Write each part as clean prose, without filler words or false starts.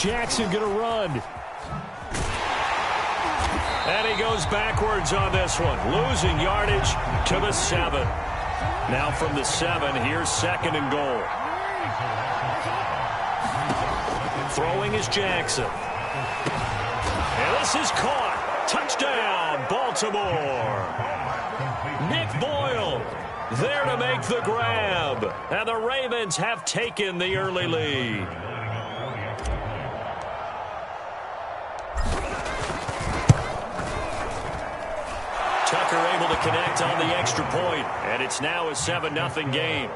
Jackson going to run. And he goes backwards on this one, losing yardage to the 7. Now from the 7, here's 2nd and goal. Throwing is Jackson. And this is caught. Touchdown, Baltimore. Nick Boyle there to make the grab. And the Ravens have taken the early lead. Tucker able to connect on the extra point, and it's now a 7-0 game.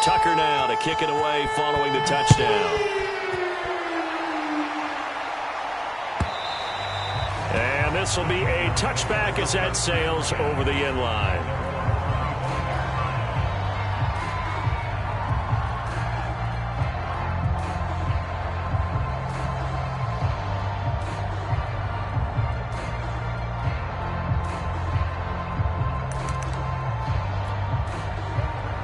Tucker now to kick it away following the touchdown. And this will be a touchback as that sails over the end line.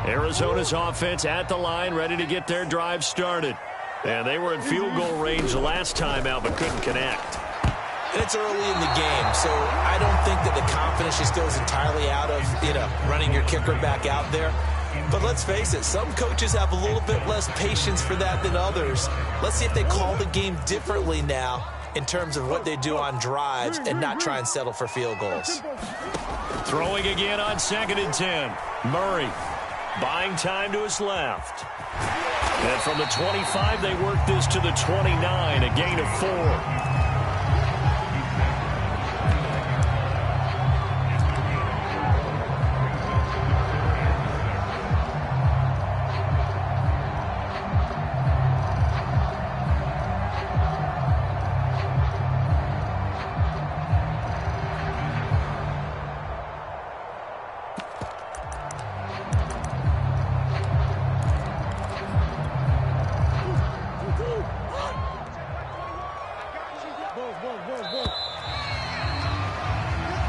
Arizona's offense at the line, ready to get their drive started. And they were in field goal range the last time out, but couldn't connect. It's early in the game, so I don't think that the confidence just goes entirely out of, running your kicker back out there. But let's face it, some coaches have a little bit less patience for that than others. Let's see if they call the game differently now in terms of what they do on drives and not try and settle for field goals. Throwing again on 2nd and 10. Murray buying time to his left. And from the 25, they work this to the 29, a gain of 4.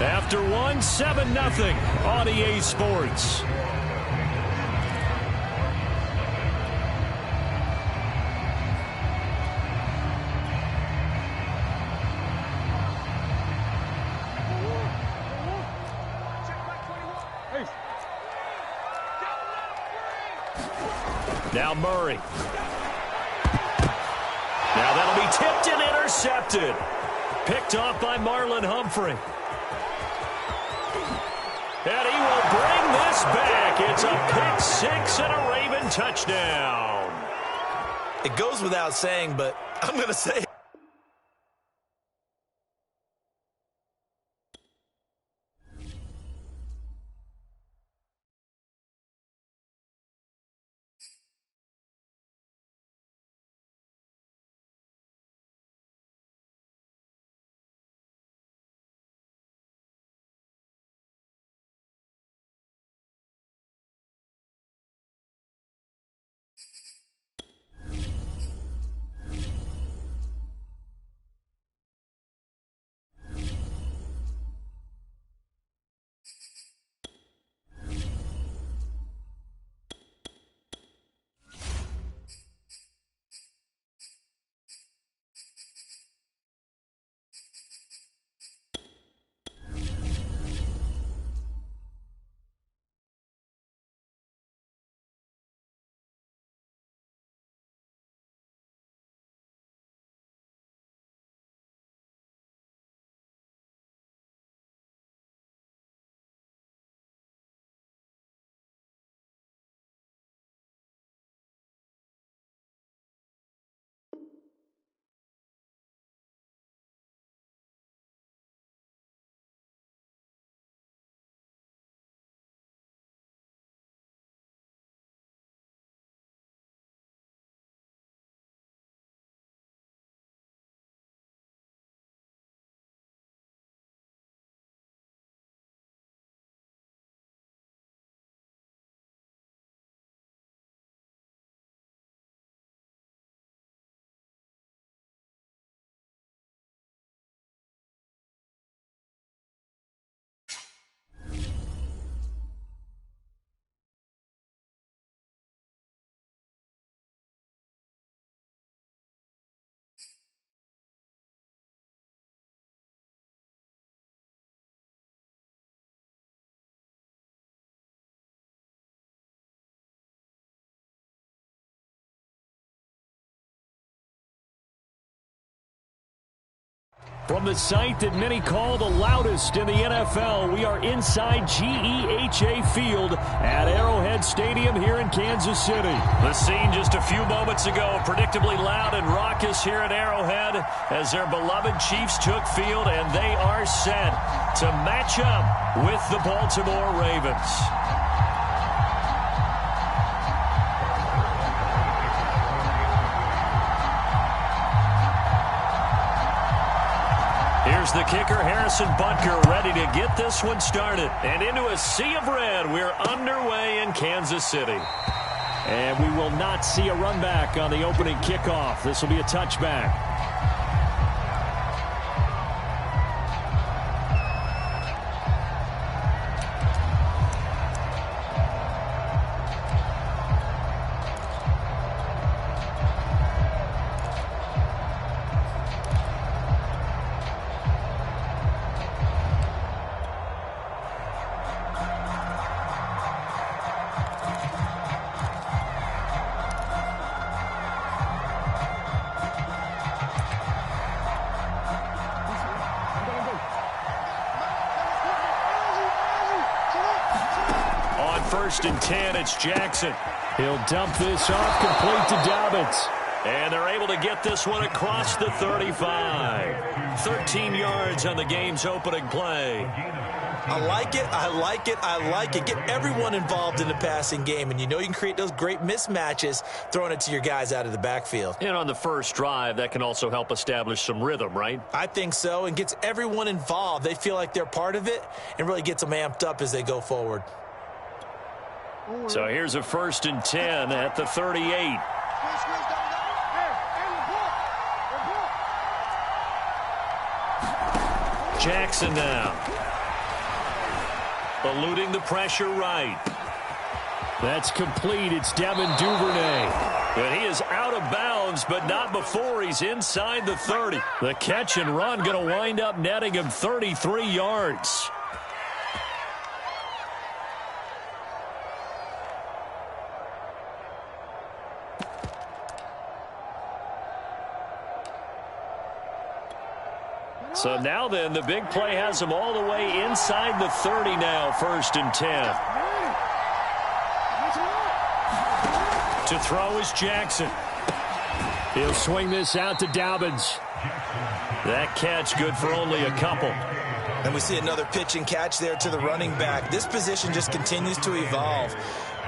After one, 7-0 on EA Sports. Now Murray. Now that'll be tipped and intercepted. Picked off by Marlon Humphrey. And he will bring this back. It's a pick six and a Raven touchdown. It goes without saying, but I'm going to say it. From the site that many call the loudest in the NFL, we are inside GEHA Field at Arrowhead Stadium here in Kansas City. The scene just a few moments ago, predictably loud and raucous here at Arrowhead as their beloved Chiefs took field, and they are set to match up with the Baltimore Ravens. Here's the kicker, Harrison Butker, ready to get this one started. And into a sea of red, we're underway in Kansas City. And we will not see a run back on the opening kickoff. This will be a touchback. First and 10, it's Jackson. He'll dump this off, complete to Dobbins. And they're able to get this one across the 35. 13 yards on the game's opening play. I like it, I like it, I like it. Get everyone involved in the passing game, and you know you can create those great mismatches throwing it to your guys out of the backfield. And on the first drive, that can also help establish some rhythm, right? I think so, and gets everyone involved. They feel like they're part of it and really gets them amped up as they go forward. So here's a first and 10 at the 38. Jackson now. Eluding the pressure right. That's complete. It's Devin Duvernay. And he is out of bounds, but not before he's inside the 30. The catch and run going to wind up netting him 33 yards. So now then, the big play has him all the way inside the 30 now, first and 10. To throw is Jackson. He'll swing this out to Dobbins. That catch good for only a couple. And we see another pitch and catch there to the running back. This position just continues to evolve.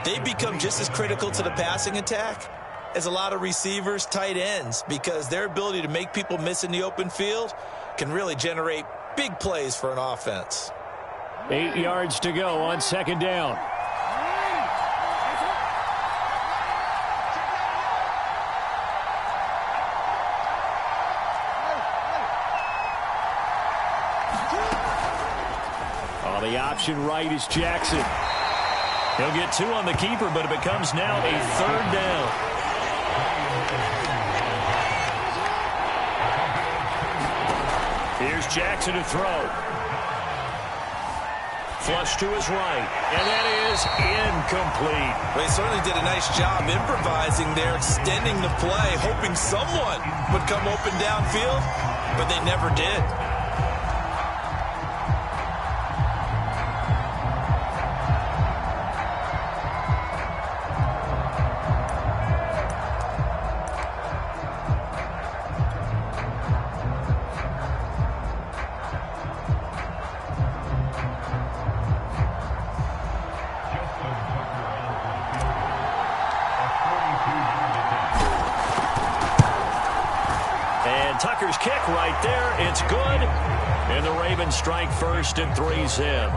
They become just as critical to the passing attack as a lot of receivers, tight ends, because their ability to make people miss in the open field can really generate big plays for an offense. 8 yards to go on second down. Oh, the option right is Jackson. He'll get 2 on the keeper, but it becomes now a third down. Here's Jackson to throw. Flush to his right, and that is incomplete. Well, he certainly did a nice job improvising there, extending the play, hoping someone would come open downfield, but they never did. Tucker's kick right there. It's good. And the Ravens strike first and 3's in.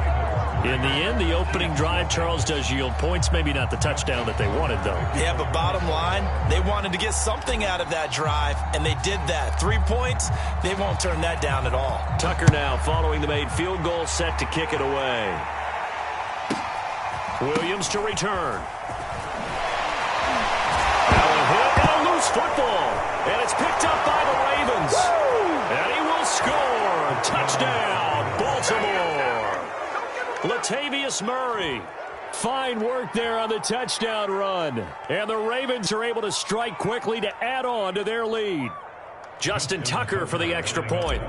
In the end, the opening drive, Charles, does yield points. Maybe not the touchdown that they wanted, though. Yeah, but bottom line, they wanted to get something out of that drive, and they did that. 3 points, they won't turn that down at all. Tucker now following the made field goal, set to kick it away. Williams to return. Got a loose football, and it's picked up by the Ravens. And he will score. Touchdown, Baltimore. Latavius Murray. Fine work there on the touchdown run. And the Ravens are able to strike quickly to add on to their lead. Justin Tucker for the extra point.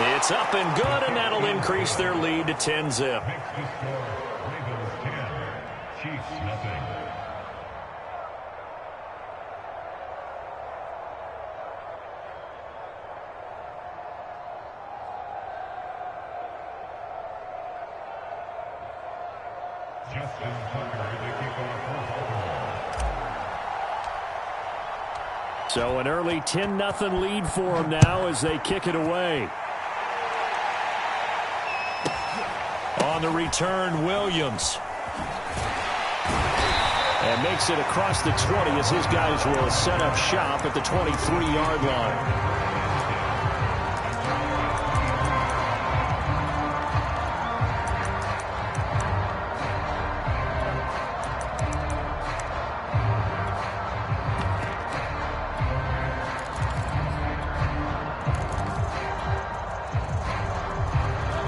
It's up and good, and that'll increase their lead to 10-zip. So an early 10-0 lead for them now as they kick it away. On the return, Williams. And makes it across the 20 as his guys will set up shop at the 23-yard line.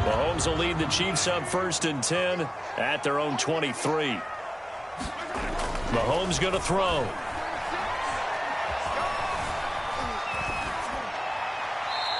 Mahomes will lead the Chiefs up 1st and 10 at their own 23. Mahomes going to throw.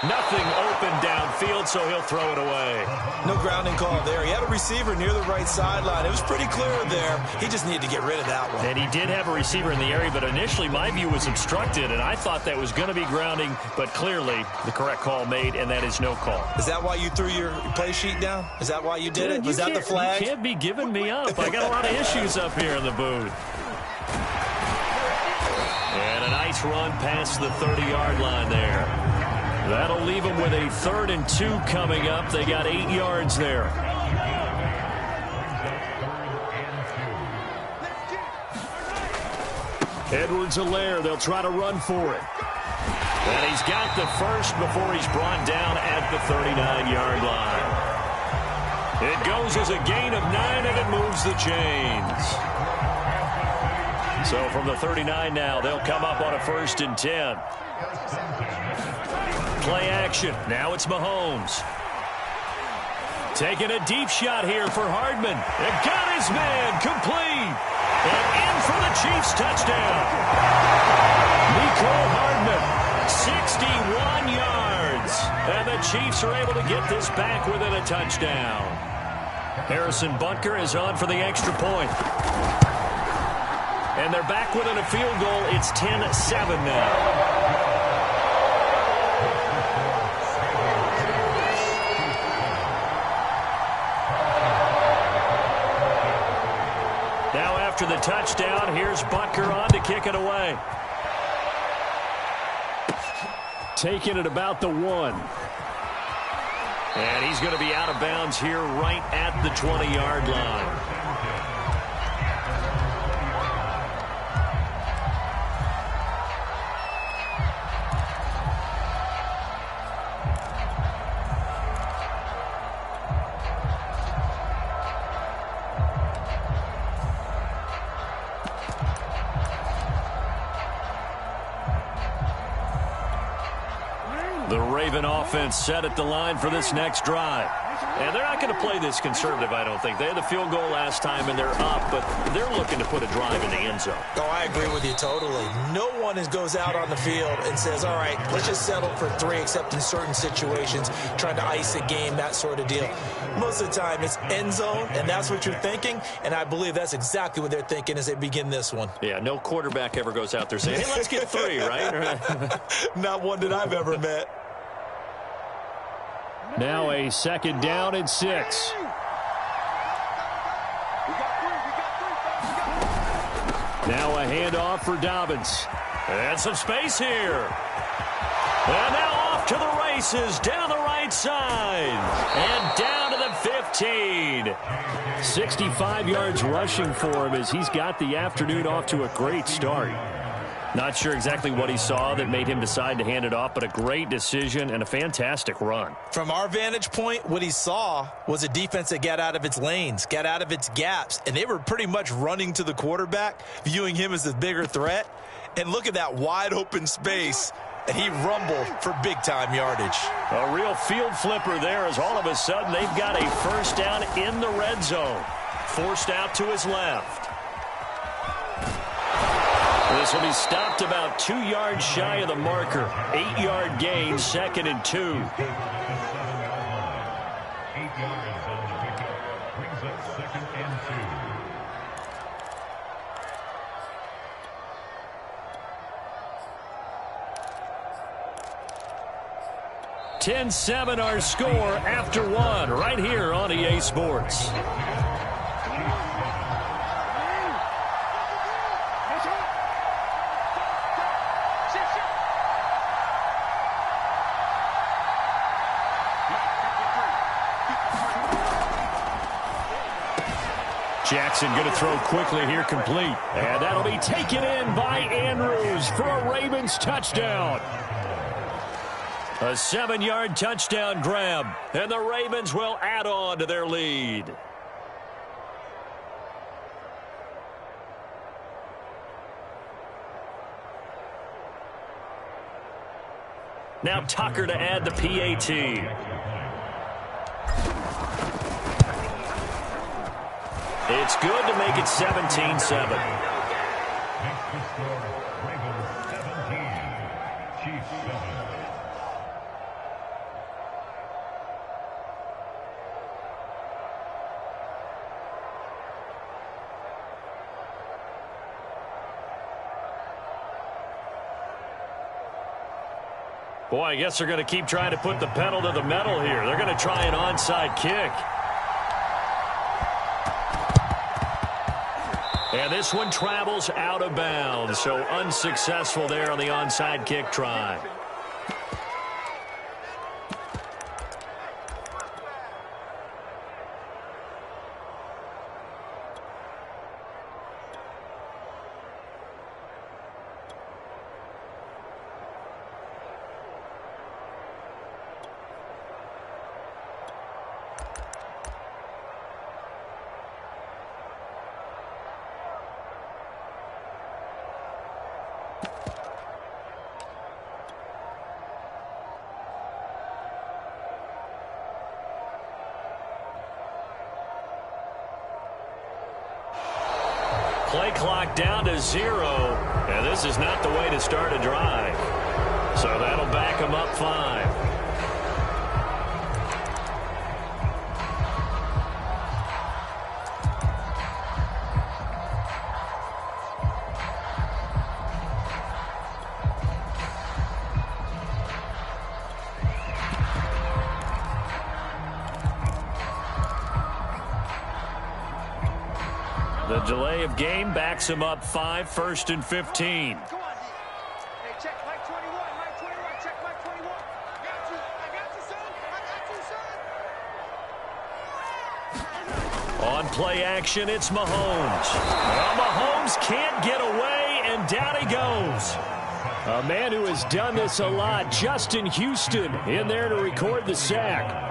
Nothing open downfield, so he'll throw it away. No grounding call there. He had a receiver near the right sideline. It was pretty clear there. He just needed to get rid of that one. And he did have a receiver in the area, but initially my view was obstructed, and I thought that was going to be grounding, but clearly the correct call made, and that is no call. Is that why you threw your play sheet down? Is that why you did it? Was that the flag? You can't be giving me up. I got a lot of issues up here in the booth. And a nice run past the 30-yard line there. That'll leave them with a 3rd and 2 coming up. They got 8 yards there. Edwards-Helaire, they'll try to run for it. And he's got the first before he's brought down at the 39-yard line. It goes as a gain of 9, and it moves the chains. So from the 39 now, they'll come up on a 1st and 10. Play action. Now it's Mahomes. Taking a deep shot here for Hardman. And got his man complete. And in for the Chiefs touchdown. Nicole Hardman, 61 yards. And the Chiefs are able to get this back within a touchdown. Harrison Butker is on for the extra point. And they're back within a field goal. It's 10-7 now. After the touchdown, here's Butker on to kick it away. Taking it about the 1. And he's going to be out of bounds here right at the 20-yard line. The Raven offense set at the line for this next drive. And they're not going to play this conservative, I don't think. They had the field goal last time, and they're up, but they're looking to put a drive in the end zone. Oh, I agree with you totally. No one goes out on the field and says, all right, let's just settle for 3, except in certain situations, trying to ice a game, that sort of deal. Most of the time, it's end zone, and that's what you're thinking, and I believe that's exactly what they're thinking as they begin this one. Yeah, no quarterback ever goes out there saying, hey, let's get 3, right? Not one that I've ever met. Now a 2nd down and 6. Now a handoff for Dobbins. And some space here. And now off to the races down the right side. And down to the 15. 65 yards rushing for him as he's got the afternoon off to a great start. Not sure exactly what he saw that made him decide to hand it off, but a great decision and a fantastic run. From our vantage point, what he saw was a defense that got out of its lanes, got out of its gaps, and they were pretty much running to the quarterback, viewing him as the bigger threat. And look at that wide open space, and he rumbled for big-time yardage. A real field flipper there as all of a sudden they've got a 1st down in the red zone. Forced out to his left. This will be stopped about 2 yards shy of the marker. 8-yard gain, 2nd and 2. 10-7 our score after one right here on EA Sports. Jackson going to throw quickly here, complete. And that'll be taken in by Andrews for a Ravens touchdown. A 7-yard touchdown grab, and the Ravens will add on to their lead. Now Tucker to add the PAT. It's good to make it 17-7. Boy, I guess they're going to keep trying to put the pedal to the metal here. They're going to try an onside kick. And this one travels out of bounds, so unsuccessful there on the onside kick try. Play clock down to 0, and this is not the way to start a drive. So that'll back them up 5. The delay of game backs him up 5, 1st and 15. Come on, D. Hey, check Mike 21, Mike 21, check Mike 21. I got you, son. On play action, it's Mahomes. Well, Mahomes can't get away, and down he goes. A man who has done this a lot, Justin Houston, in there to record the sack.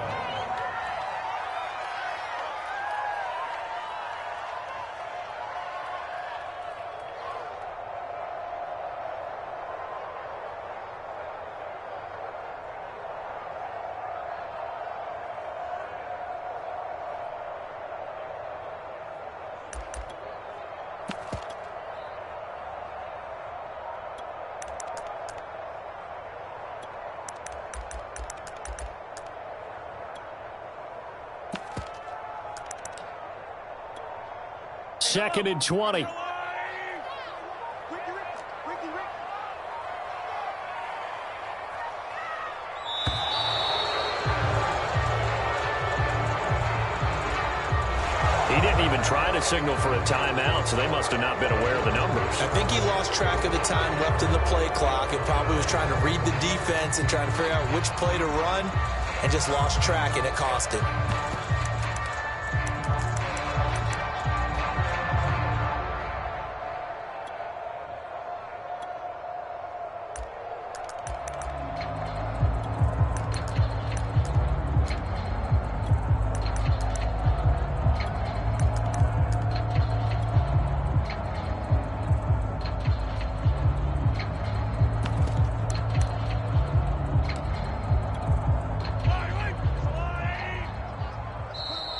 Second and 20. He didn't even try to signal for a timeout, so they must have not been aware of the numbers. I think he lost track of the time left in the play clock and probably was trying to read the defense and trying to figure out which play to run and just lost track, and it cost him.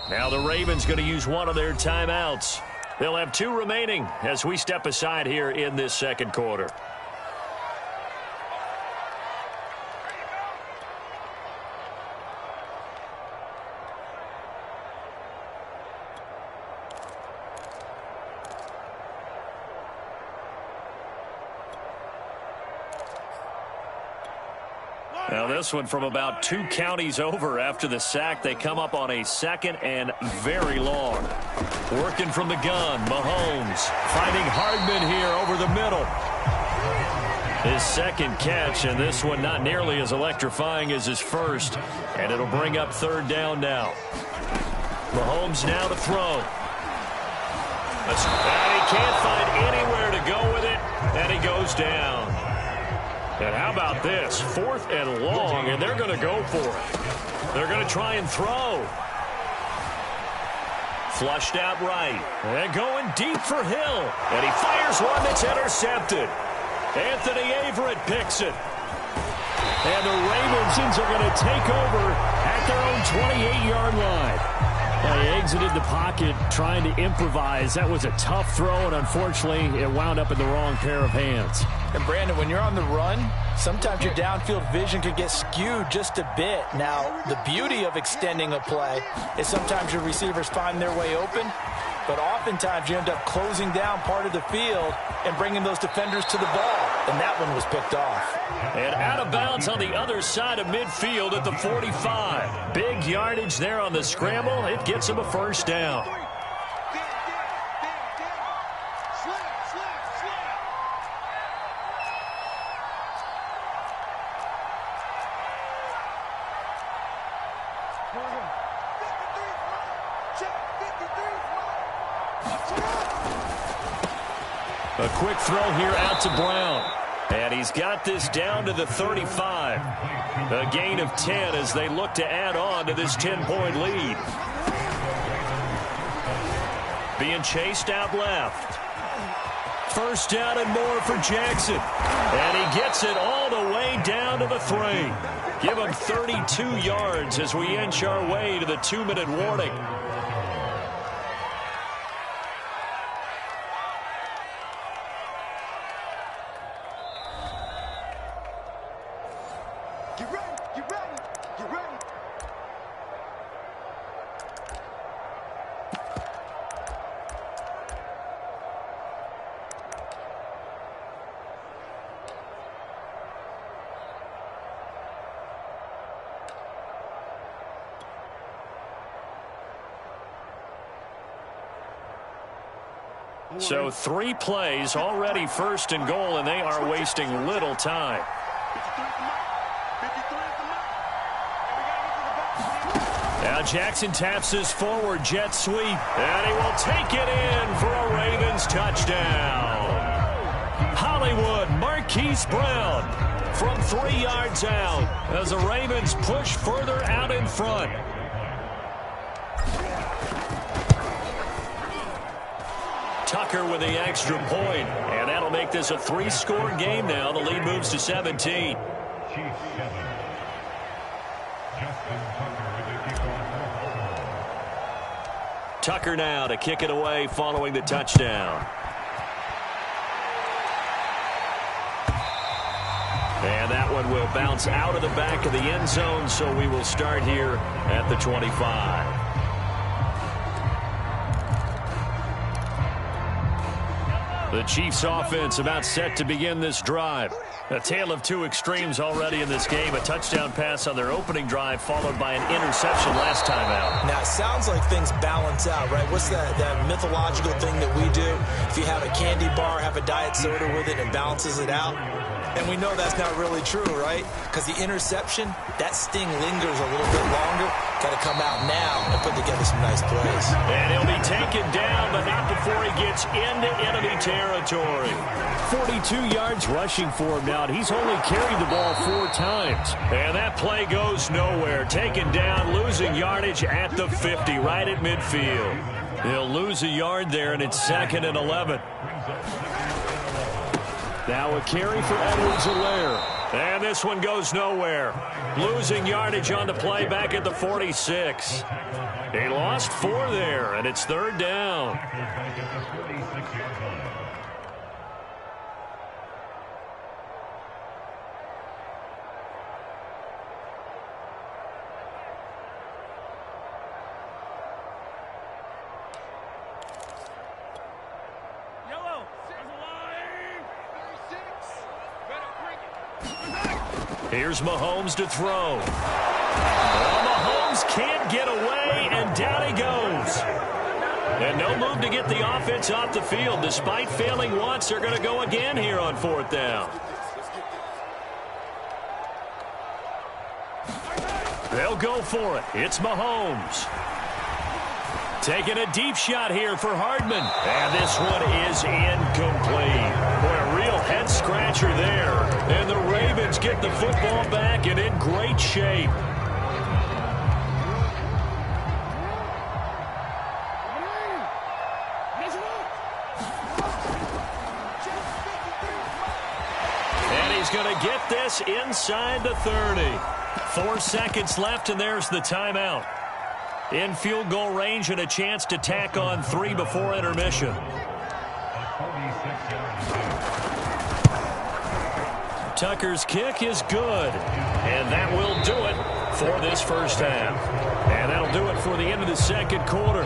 Now the Ravens going to use one of their timeouts. They'll have 2 remaining as we step aside here in this second quarter. Now this one from about 2 counties over after the sack. They come up on a 2nd and very long. Working from the gun, Mahomes finding Hardman here over the middle. His 2nd catch, and this one not nearly as electrifying as his first. And it'll bring up 3rd down now. Mahomes now to throw. And he can't find anywhere to go with it, and he goes down. And how about this? 4th and long, and they're going to go for it. They're going to try and throw. Flushed out right. And going deep for Hill. And he fires one that's intercepted. Anthony Averett picks it. And the Ravens are going to take over at their own 28-yard line. He exited the pocket trying to improvise. That was a tough throw, and unfortunately, it wound up in the wrong pair of hands. And, Brandon, when you're on the run, sometimes your downfield vision could get skewed just a bit. Now, the beauty of extending a play is sometimes your receivers find their way open, but oftentimes you end up closing down part of the field and bringing those defenders to the ball, and that one was picked off. And out of bounds on the other side of midfield at the 45. Big yardage there on the scramble. It gets him a 1st down. A quick throw here out to Brown. And he's got this down to the 35. A gain of 10 as they look to add on to this 10-point lead. Being chased out left. 1st down and more for Jackson. And he gets it all the way down to the 3. Give him 32 yards as we inch our way to the 2-minute warning. So 3 plays, already 1st and goal, and they are wasting little time. Now Jackson taps his forward jet sweep, and he will take it in for a Ravens touchdown. Hollywood Marquise Brown from 3 yards out as the Ravens push further out in front. Tucker with the extra point, and that'll make this a 3-score game now. The lead moves to 17. Tucker now to kick it away following the touchdown. And that one will bounce out of the back of the end zone, so we will start here at the 25. The Chiefs offense about set to begin this drive. A tale of 2 extremes already in this game. A touchdown pass on their opening drive followed by an interception last time out. Now, it sounds like things balance out, right? What's that mythological thing that we do? If you have a candy bar, have a diet soda with it, it balances it out. And we know that's not really true, right? Because the interception, that sting lingers a little bit longer. Got to come out now and put together some nice plays. And he'll be taken down, but not before he gets into enemy territory. 42 yards rushing for him now. He's only carried the ball 4 times. And that play goes nowhere. Taken down, losing yardage at the 50, right at midfield. He'll lose a yard there, and it's 2nd and 11. Now a carry for Edwards-Helaire. And this one goes nowhere. Losing yardage on the play back at the 46. He lost 4 there, and it's 3rd down. Here's Mahomes to throw. Well, Mahomes can't get away, and down he goes. And no move to get the offense off the field. Despite failing once, they're going to go again here on 4th down. They'll go for it. It's Mahomes. Taking a deep shot here for Hardman. And this one is incomplete. Boy, a real head-scratcher there. And the Ravens get the football back and in great shape. And he's going to get this inside the 30. 4 seconds left, and there's the timeout. In field goal range and a chance to tack on 3 before intermission. Tucker's kick is good. And that will do it for this first half. And that'll do it for the end of the second quarter.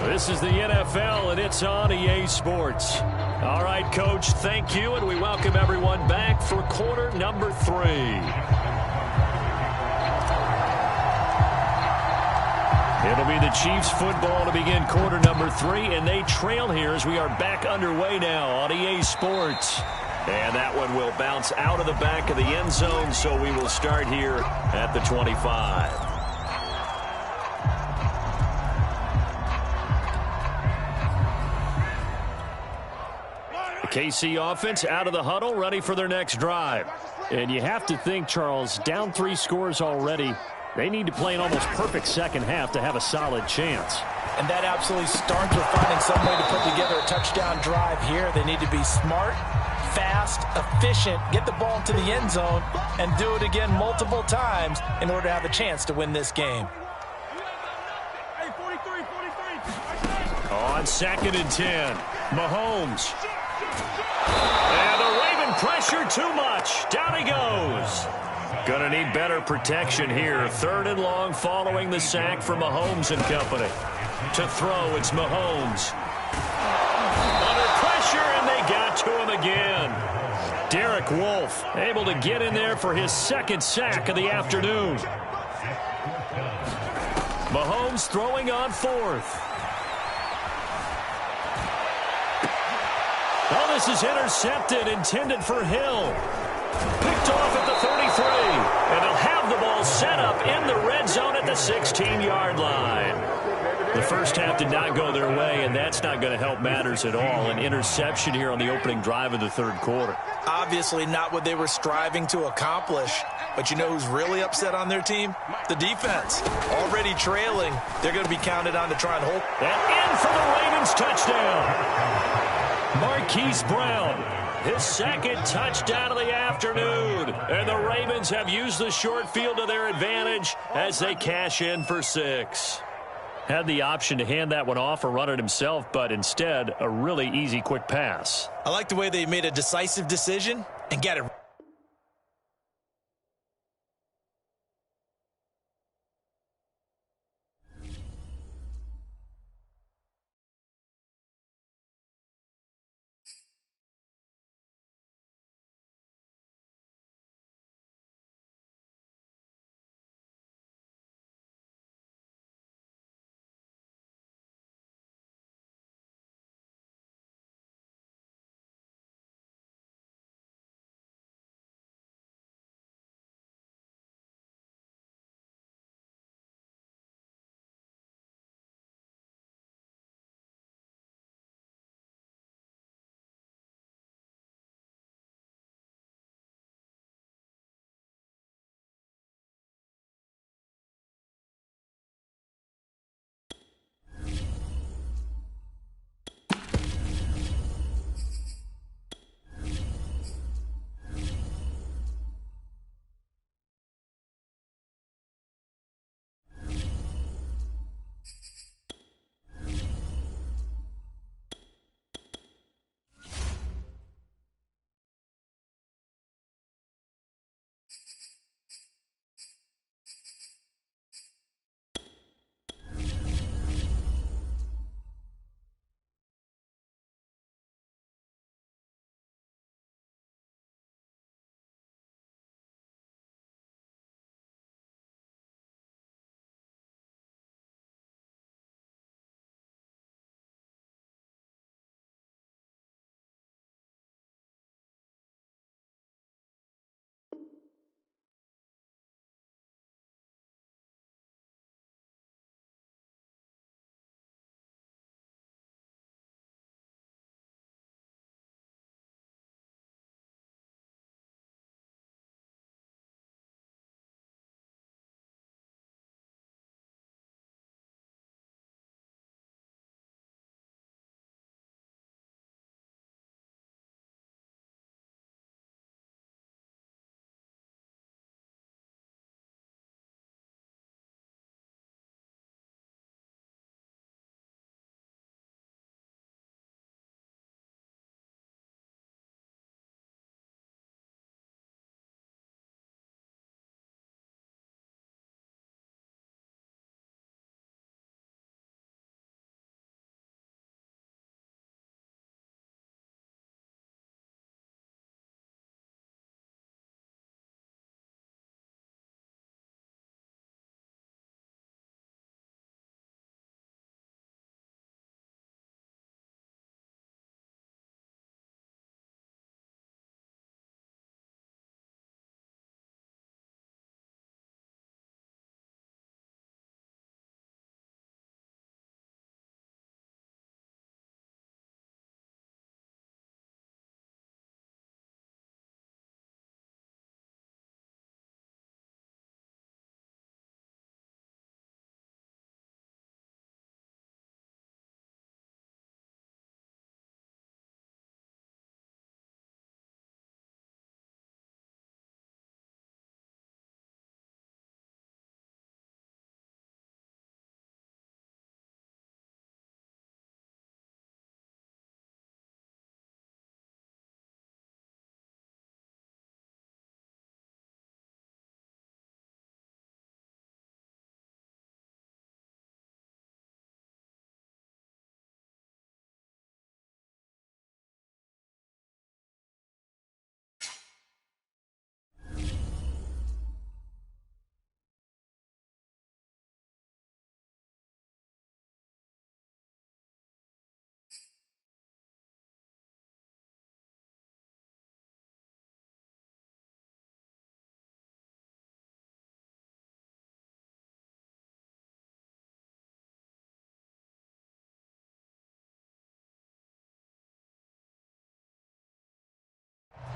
This is the NFL, and it's on EA Sports. All right, Coach, thank you, and we welcome everyone back for quarter number 3. It'll be the Chiefs football to begin quarter number 3, and they trail here as we are back underway now on EA Sports. And that one will bounce out of the back of the end zone, so we will start here at the 25. The KC offense out of the huddle, ready for their next drive. And you have to think, Charles, down 3 scores already. They need to play an almost perfect second half to have a solid chance. And that absolutely starts with finding some way to put together a touchdown drive here. They need to be smart, fast, efficient, get the ball to the end zone, and do it again multiple times in order to have a chance to win this game. On 2nd and 10, Mahomes. And the Raven pressure too much. Down he goes. Gonna need better protection here. 3rd and long following the sack from Mahomes and company. To throw, it's Mahomes. Under pressure, and they got to him again. Derek Wolfe able to get in there for his 2nd sack of the afternoon. Mahomes throwing on 4th. Oh, this is intercepted, intended for Hill. Picked off at the 33, and they'll have the ball set up in the red zone at the 16-yard line. The first half did not go their way, and that's not going to help matters at all. An interception here on the opening drive of the 3rd quarter. Obviously not what they were striving to accomplish. But you know who's really upset on their team? The defense. Already trailing. They're going to be counted on to try and hold. And in for the Ravens touchdown. Marquise Brown. His 2nd touchdown of the afternoon. And the Ravens have used the short field to their advantage as they cash in for 6. Had the option to hand that one off or run it himself, but instead, a really easy, quick pass. I like the way they made a decisive decision and got it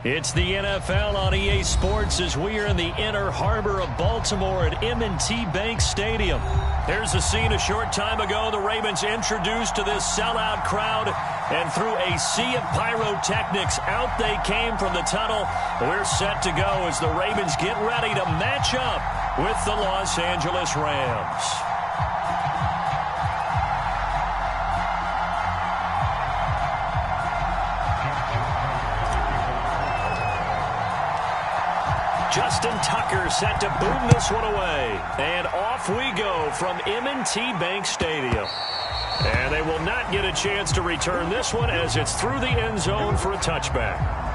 It's the NFL on EA Sports as we are in the inner harbor of Baltimore at M&T Bank Stadium. Here's a scene a short time ago. The Ravens introduced to this sellout crowd, and through a sea of pyrotechnics, out they came from the tunnel. We're set to go as the Ravens get ready to match up with the Los Angeles Rams. Justin Tucker set to boom this one away. And off we go from M&T Bank Stadium. And they will not get a chance to return this one as it's through the end zone for a touchback.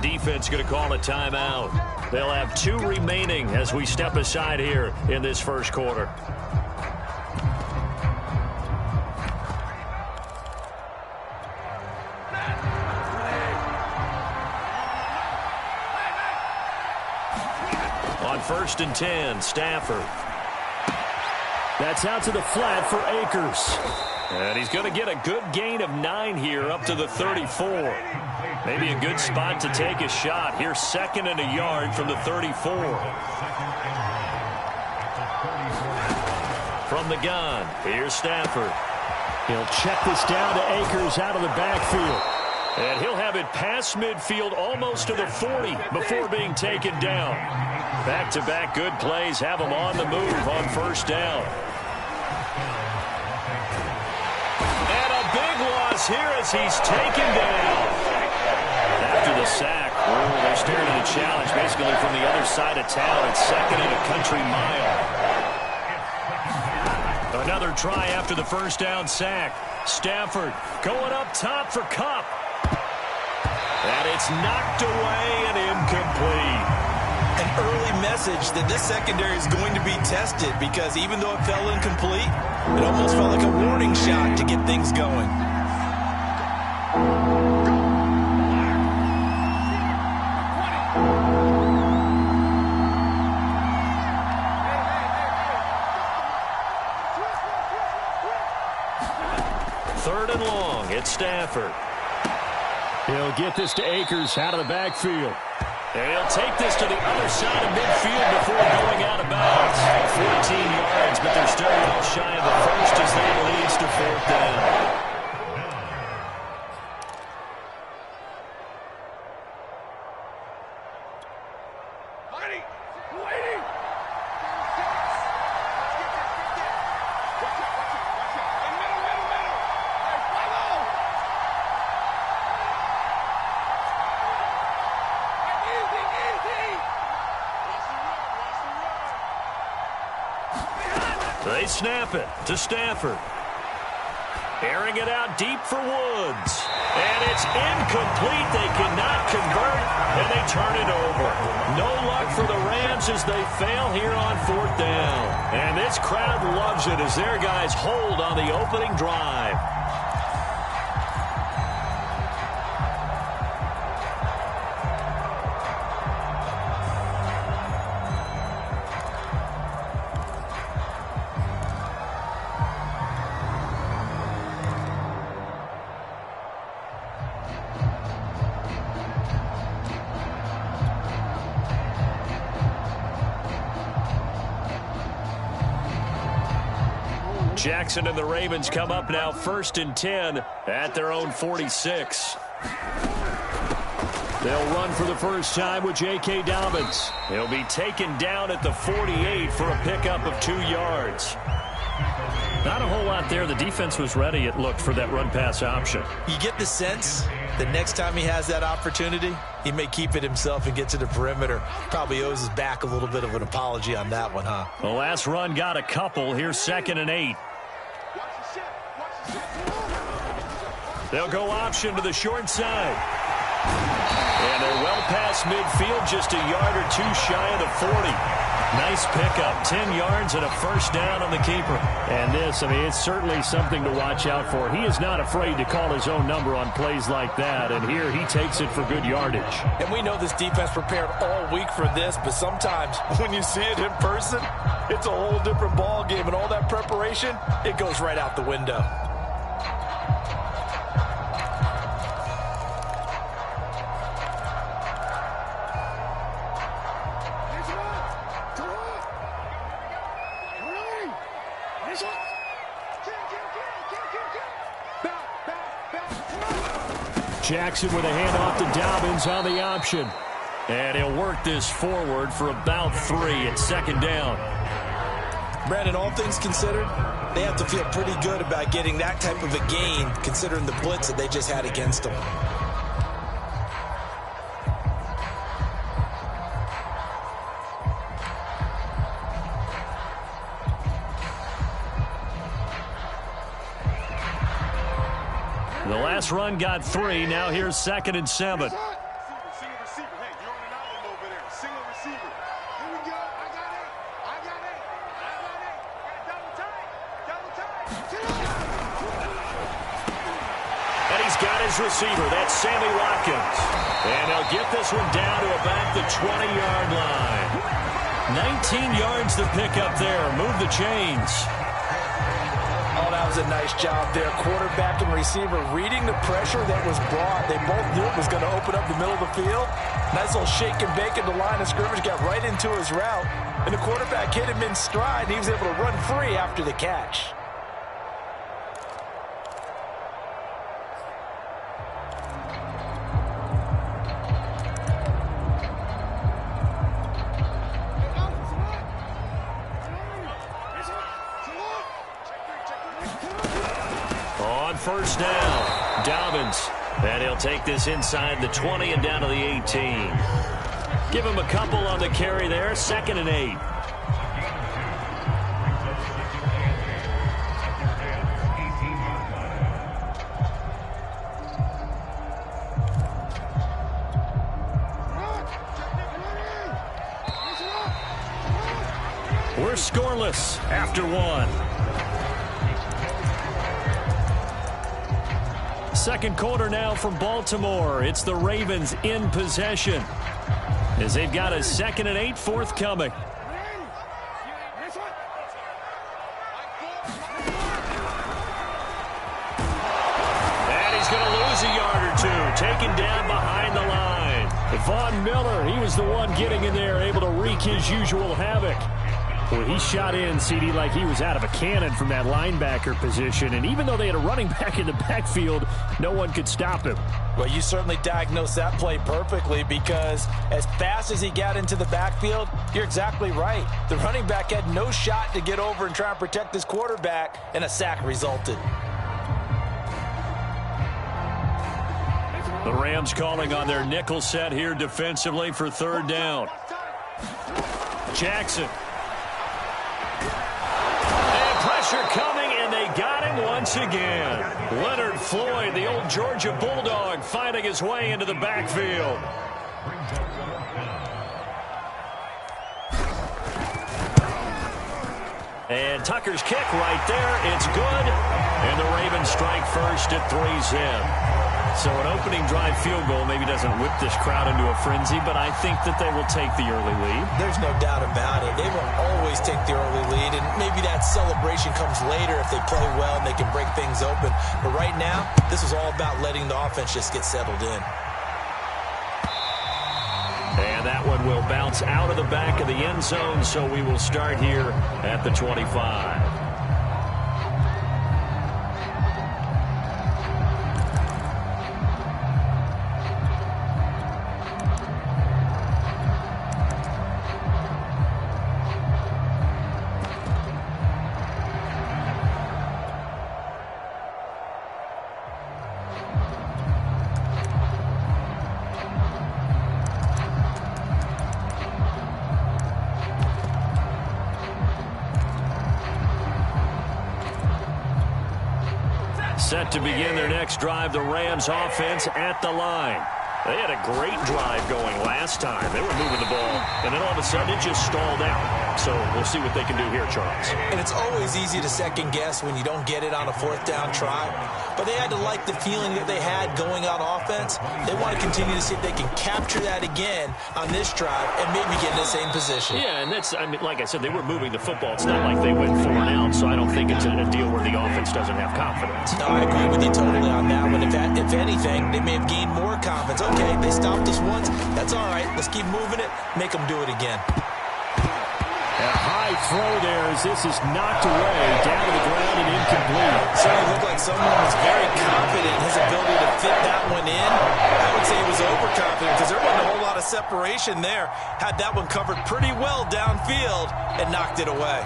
Defense going to call a timeout. They'll have 2 remaining as we step aside here in this first quarter. On 1st and 10, Stafford. That's out to the flat for Akers. And he's going to get a good gain of 9 here up to the 34. Maybe a good spot to take a shot. Here's 2nd and a yard from the 34. From the gun, here's Stafford. He'll check this down to Akers out of the backfield. And he'll have it past midfield almost to the 40 before being taken down. Back-to-back good plays have him on the move on 1st down. And a big loss here as he's taken down. After the sack, they're staring at a challenge basically from the other side of town. It's 2nd and a country mile. Another try after the 1st down sack. Stafford going up top for Kupp. And it's knocked away and incomplete. An early message that this secondary is going to be tested because even though it fell incomplete, it almost felt like a warning shot to get things going. It's Stafford. He'll get this to Akers out of the backfield. And he'll take this to the other side of midfield before going out of bounds. 14 yards, but they're still well shy of the first as that leads to 4th down. They snap it to Stafford. Airing it out deep for Woods. And it's incomplete. They cannot convert, and they turn it over. No luck for the Rams as they fail here on 4th down. And this crowd loves it as their guys hold on the opening drive. Jackson and the Ravens come up now 1st and 10 at their own 46. They'll run for the first time with J.K. Dobbins. He'll be taken down at the 48 for a pickup of 2 yards. Not a whole lot there. The defense was ready, it looked, for that run-pass option. You get the sense that next time he has that opportunity, he may keep it himself and get to the perimeter. Probably owes his back a little bit of an apology on that one, huh? The last run got a couple. Here's 2nd and 8. They'll go option to the short side. And they're well past midfield, just a yard or 2 shy of the 40. Nice pickup, 10 yards and a first down on the keeper. And this, it's certainly something to watch out for. He is not afraid to call his own number on plays like that, and here he takes it for good yardage. And we know this defense prepared all week for this, but sometimes when you see it in person, it's a whole different ball game, and all that preparation, it goes right out the window. Jackson with a handoff to Dobbins on the option. And he'll work this forward for about 3 at second down. Brandon, all things considered, they have to feel pretty good about getting that type of a gain, considering the blitz that they just had against them. The last run got 3. Now here's 2nd and 7. Receiver, that's Sammy Watkins. And they'll get this one down to about the 20-yard line. 19 yards to pick up there. Move the chains. Oh, that was a nice job there. Quarterback and receiver reading the pressure that was brought. They both knew it was going to open up the middle of the field. Nice little shake and bake at the line of scrimmage. Got right into his route. And the quarterback hit him in stride. And he was able to run free after the catch. First down, Dobbins. And he'll take this inside the 20 and down to the 18. Give him a couple on the carry there. 2nd and 8. We're scoreless after 1. Second quarter now from Baltimore. It's the Ravens in possession as they've got a 2nd and 8 forthcoming. And he's going to lose a yard or 2. Taken down behind the line. Von Miller, he was the one getting in there, able to wreak his usual havoc. Well, he shot in, CD, like he was out of a cannon from that linebacker position. And even though they had a running back in the backfield, no one could stop him. Well, you certainly diagnosed that play perfectly because as fast as he got into the backfield, you're exactly right. The running back had no shot to get over and try and protect his quarterback, and a sack resulted. The Rams calling on their nickel set here defensively for 3rd down. Jackson. Pressure coming, and they got him once again. Leonard Floyd, the old Georgia Bulldog, finding his way into the backfield. And Tucker's kick right there. It's good. And the Ravens strike first at 3-zip. So an opening drive field goal maybe doesn't whip this crowd into a frenzy, but I think that they will take the early lead. There's no doubt about it. They will always take the early lead, and maybe that celebration comes later if they play well and they can break things open. But right now, this is all about letting the offense just get settled in. And that one will bounce out of the back of the end zone, so we will start here at the 25. Set to begin their next drive, the Rams offense at the line. They had a great drive going last time. They were moving the ball, and then all of a sudden it just stalled out. So we'll see what they can do here, Charles. And it's always easy to second guess when you don't get it on a fourth down try. But they had to like the feeling that they had going on offense. They want to continue to see if they can capture that again on this drive and maybe get in the same position. Yeah, and that's, I mean, like I said, they were moving the football. It's not like they went 4 and out, so I don't think it's a deal where the offense doesn't have confidence. No, I agree with you totally on that one. If anything, they may have gained more confidence. Okay, they stopped us once. That's all right. Let's keep moving it. Make them do it again. A high throw there as this is knocked away, down to the ground and incomplete. Certainly looked like someone was very confident in his ability to fit that one in. I would say he was overconfident because there wasn't a whole lot of separation there. Had that one covered pretty well downfield and knocked it away.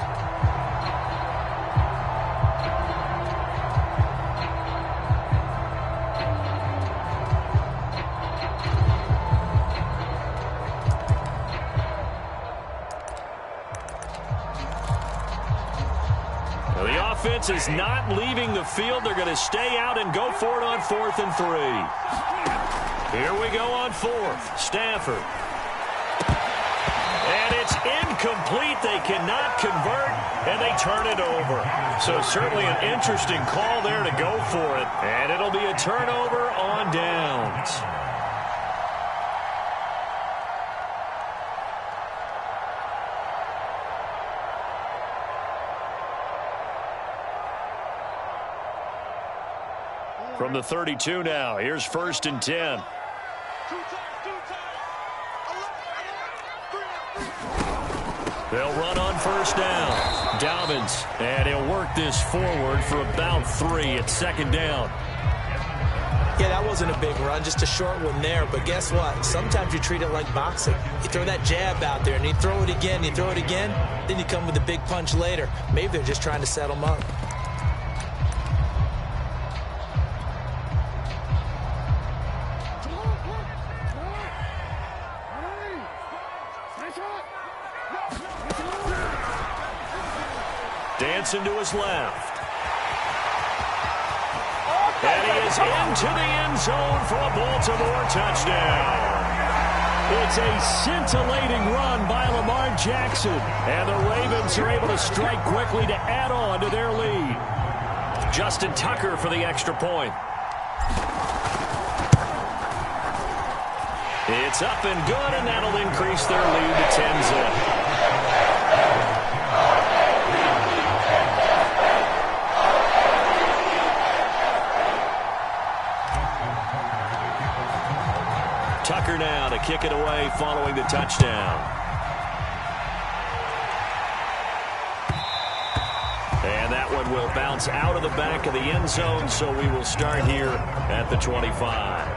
The offense is not leaving the field. They're going to stay out and go for it on 4th and 3. Here we go on 4th. Stafford. And it's incomplete. They cannot convert, and they turn it over. So certainly an interesting call there to go for it. And it'll be a turnover on downs. From the 32 now, here's 1st and 10. They'll run on 1st down. Dobbins, and he'll work this forward for about 3 at 2nd down. Yeah, that wasn't a big run, just a short one there. But guess what? Sometimes you treat it like boxing. You throw that jab out there, and you throw it again, then you come with a big punch later. Maybe they're just trying to set them up. Dancing to his left. And he is into the end zone for a Baltimore touchdown. It's a scintillating run by Lamar Jackson. And the Ravens are able to strike quickly to add on to their lead. Justin Tucker for the extra point. It's up and good, and that'll increase their lead to 10-zip. Tucker now to kick it away following the touchdown. And that one will bounce out of the back of the end zone, so we will start here at the 25.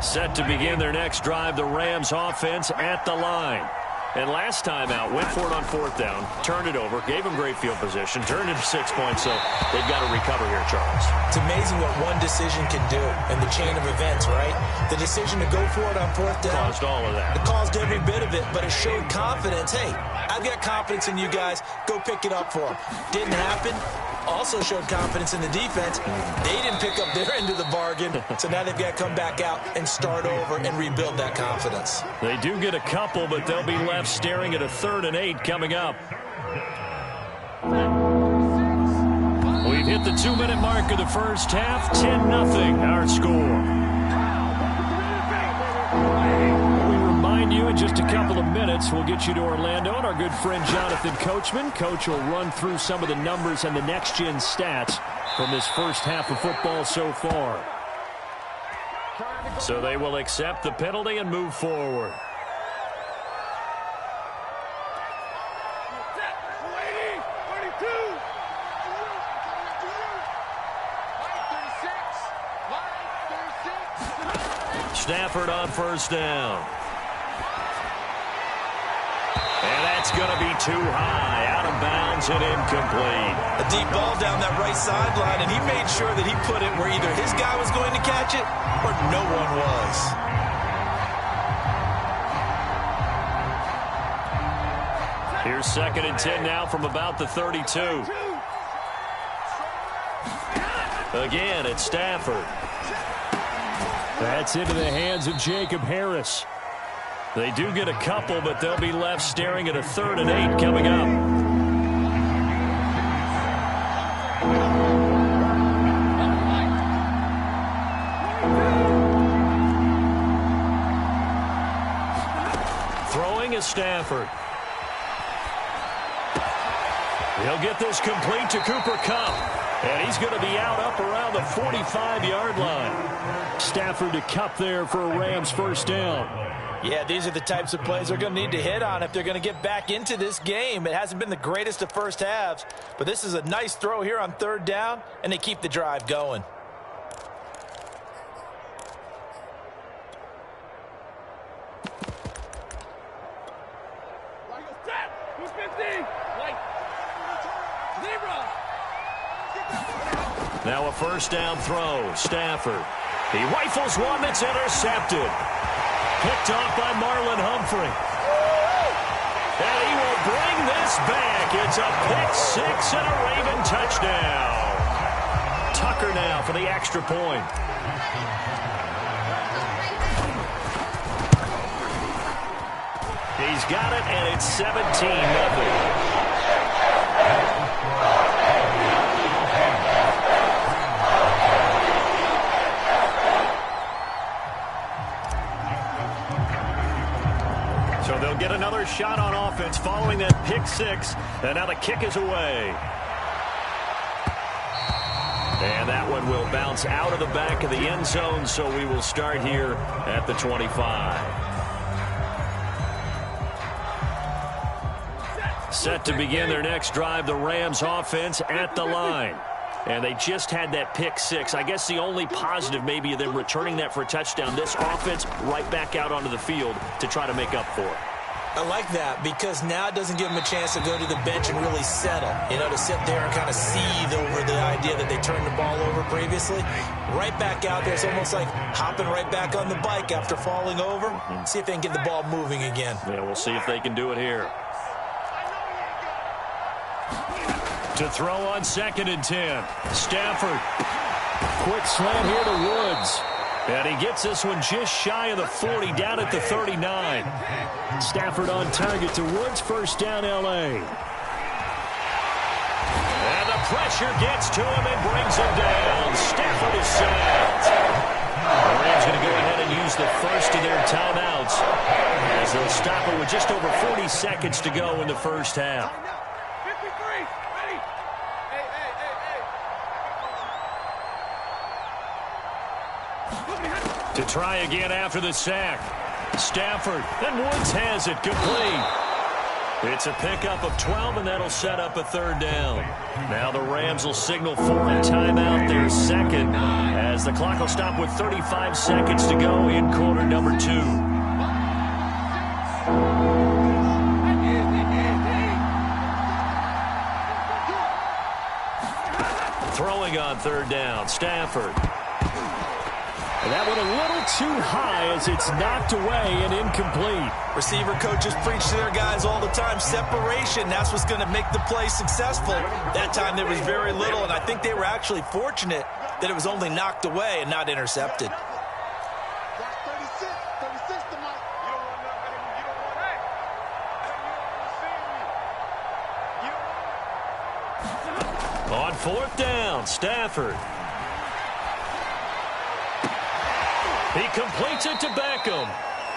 Set to begin their next drive, the Rams offense at the line. And last time out, went for it on 4th down, turned it over, gave them great field position, turned it 6 points, so they've got to recover here, Charles. It's amazing what one decision can do in the chain of events, right? The decision to go for it on 4th down. Caused all of that. It caused every bit of it, but it showed confidence. Hey, I've got confidence in you guys. Go pick it up for them. Didn't happen. Also showed confidence in the defense. They didn't pick up their end of the bargain, so now they've got to come back out and start over and rebuild that confidence. They do get a couple, but they'll be left staring at a 3rd and 8 coming up. We've hit the 2-minute mark of the first half. 10-0 our score. You in just a couple of minutes. We'll get you to Orlando and our good friend Jonathan Coachman. Coach will run through some of the numbers and the next-gen stats from this first half of football so far. So they will accept the penalty and move forward. Stafford on 1st down. And that's going to be too high, out of bounds and incomplete. A deep ball down that right sideline, and he made sure that he put it where either his guy was going to catch it or no one was. Here's 2nd and 10 now from about the 32. Again, it's Stafford. That's into the hands of Jacob Harris. They do get a couple, but they'll be left staring at a 3rd and 8 coming up. Throwing is Stafford. He'll get this complete to Cooper Kupp. And he's going to be out up around the 45-yard line. Stafford to Kupp there for a Rams first down. Yeah, these are the types of plays they're going to need to hit on if they're going to get back into this game. It hasn't been the greatest of first halves, but this is a nice throw here on 3rd down, and they keep the drive going. Now a first down throw. Stafford. He rifles one that's intercepted. Picked off by Marlon Humphrey. And he will bring this back. It's a pick-6 and a Raven touchdown. Tucker now for the extra point. He's got it, and it's 17-0. So they'll get another shot on offense following that pick-6, and now the kick is away. And that one will bounce out of the back of the end zone, so we will start here at the 25. Set to begin their next drive, the Rams offense at the line. And they just had that pick-6. I guess the only positive maybe of them returning that for a touchdown. This offense right back out onto the field to try to make up for it. I like that because now it doesn't give them a chance to go to the bench and really settle. You know, to sit there and kind of seethe over the idea that they turned the ball over previously. Right back out there. It's almost like hopping right back on the bike after falling over. See if they can get the ball moving again. Yeah, we'll see if they can do it here. To throw on 2nd and 10. Stafford. Quick slant here to Woods. And he gets this one just shy of the 40, down at the 39. Stafford on target to Woods, first down L.A. And the pressure gets to him and brings him down. Stafford is sacked. The Rams going to go ahead and use the first of their timeouts as they'll stop it with just over 40 seconds to go in the first half. To try again after the sack. Stafford, and Woods has it complete. It's a pickup of 12, and that'll set up a 3rd down. Now the Rams will signal for a timeout, their second, as the clock will stop with 35 seconds to go in quarter number 2. Throwing on 3rd down, Stafford. And that one a little too high as it's knocked away and incomplete. Receiver coaches preach to their guys all the time. Separation, that's what's going to make the play successful. That time there was very little, and I think they were actually fortunate that it was only knocked away and not intercepted. On 4th down, Stafford. He completes it to Beckham.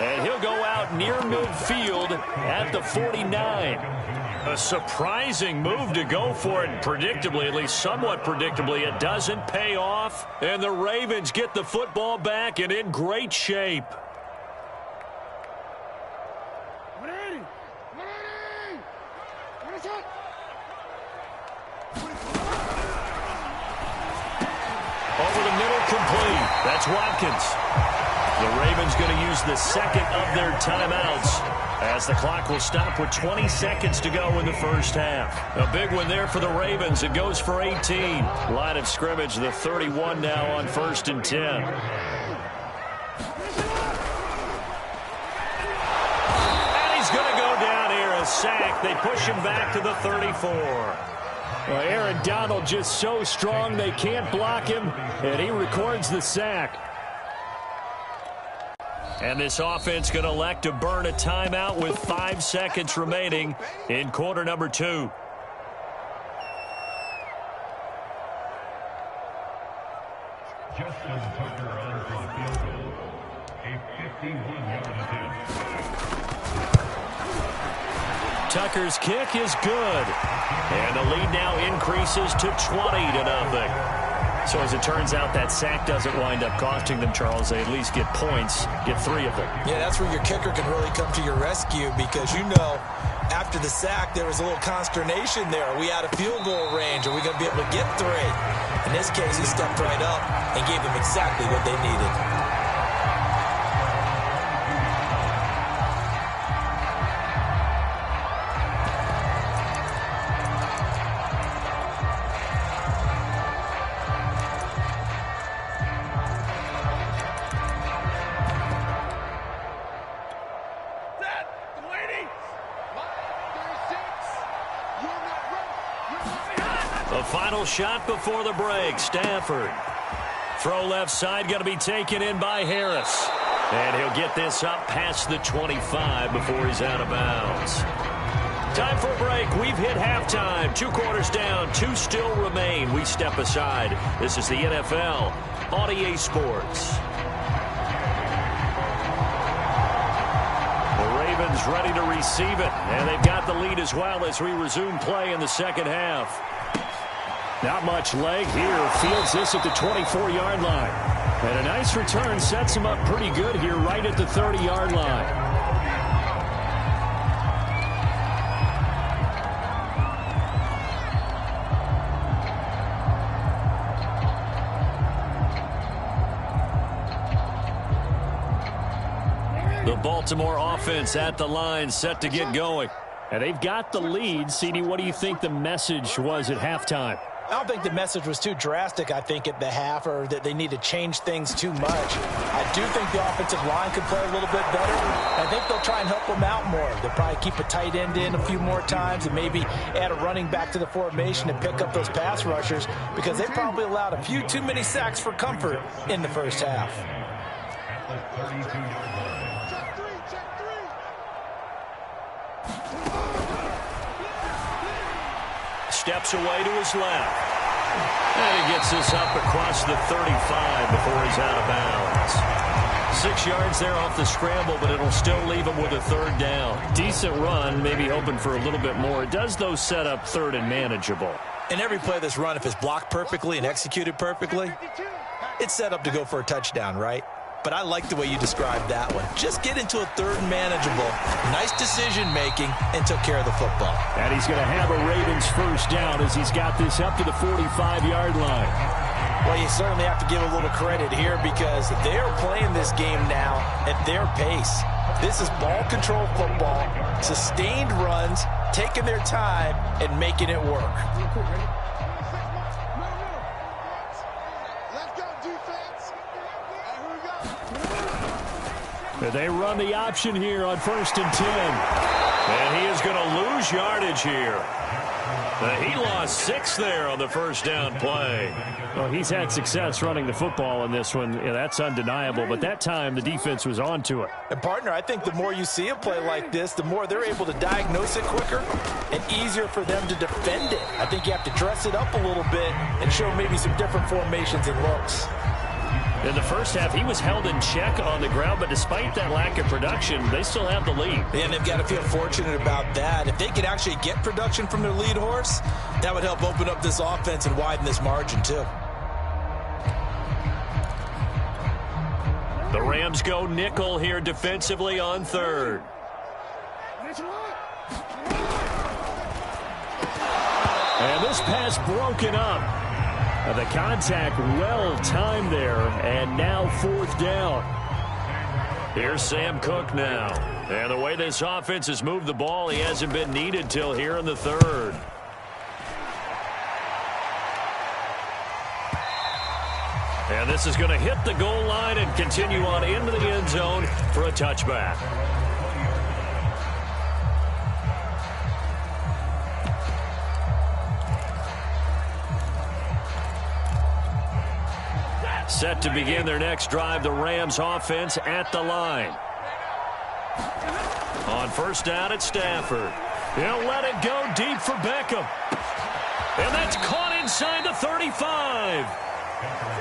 And he'll go out near midfield at the 49. A surprising move to go for it. Predictably, at least somewhat predictably, it doesn't pay off. And the Ravens get the football back and in great shape. Over the middle, complete. That's Watkins. The Ravens going to use the second of their timeouts as the clock will stop with 20 seconds to go in the first half. A big one there for the Ravens. It goes for 18. Line of scrimmage, the 31 now on 1st and 10. And he's going to go down here, a sack. They push him back to the 34. Well, Aaron Donald just so strong they can't block him, and he records the sack. And this offense going to elect to burn a timeout with 5 seconds remaining in quarter number 2. Justin Tucker on for the field goal. A 51-yard attempt. Tucker's kick is good. And the lead now increases to 20-0. So as it turns out, that sack doesn't wind up costing them, Charles. They at least get points, get 3 of them. Yeah, that's where your kicker can really come to your rescue because, you know, after the sack, there was a little consternation there. Are we out of field goal range? Are we going to be able to get 3? In this case, he stepped right up and gave them exactly what they needed. The final shot before the break. Stafford. Throw left side going to be taken in by Harris. And he'll get this up past the 25 before he's out of bounds. Time for a break. We've hit halftime. 2 quarters down. 2 still remain. We step aside. This is the NFL on EA Sports. The Ravens ready to receive it. And they've got the lead as well as we resume play in the second half. Not much leg here. Fields this at the 24-yard line. And a nice return sets him up pretty good here right at the 30-yard line. The Baltimore offense at the line set to get going. And they've got the lead. CD, what do you think the message was at halftime? I don't think the message was too drastic, I think, at the half, or that they need to change things too much. I do think the offensive line could play a little bit better. I think they'll try and help them out more. They'll probably keep a tight end in a few more times and maybe add a running back to the formation and pick up those pass rushers because they probably allowed a few too many sacks for comfort in the first half. Steps away to his left. And he gets this up across the 35 before he's out of bounds. 6 yards there off the scramble, but it'll still leave him with a 3rd down. Decent run, maybe hoping for a little bit more. It does, though, set up 3rd and manageable. And every play of this run, if it's blocked perfectly and executed perfectly, it's set up to go for a touchdown, right? But I like the way you described that one. Just get into a 3rd and manageable. Nice decision-making and took care of the football. And he's going to have a Ravens 1st down as he's got this up to the 45-yard line. Well, you certainly have to give a little credit here because they're playing this game now at their pace. This is ball control football, sustained runs, taking their time, and making it work. They run the option here on 1st and 10. And he is going to lose yardage here. He lost 6 there on the 1st down play. Well, he's had success running the football in this one. Yeah, that's undeniable. But that time, the defense was on to it. And, partner, I think the more you see a play like this, the more they're able to diagnose it quicker and easier for them to defend it. I think you have to dress it up a little bit and show maybe some different formations and looks. In the first half, he was held in check on the ground, but despite that lack of production, they still have the lead. And they've got to feel fortunate about that. If they could actually get production from their lead horse, that would help open up this offense and widen this margin, too. The Rams go nickel here defensively on 3rd. And this pass broken up. The contact well timed there, and now 4th down. Here's Sam Cook now. And the way this offense has moved the ball, he hasn't been needed till here in the 3rd. And this is going to hit the goal line and continue on into the end zone for a touchback. Set to begin their next drive, the Rams offense at the line. On first down, it's Stafford. He'll let it go deep for Beckham. And that's caught inside the 35.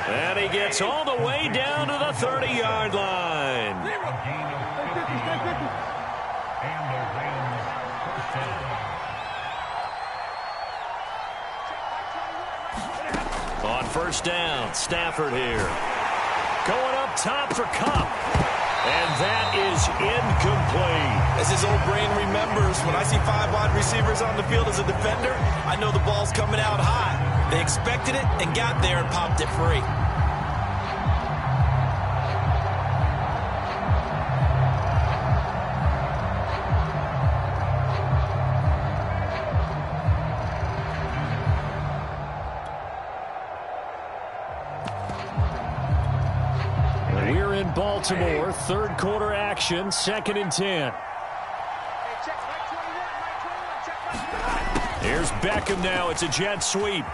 And he gets all the way down to the 30-yard line. A gain of 50. And the Rams first down. On first down, Stafford here. Going up top for Kupp. And that is incomplete. As his old brain remembers, when I see 5 wide receivers on the field as a defender, I know the ball's coming out high. They expected it and got there and popped it free. We're in Baltimore, third quarter action, 2nd and 10. Here's Beckham now. It's a jet sweep.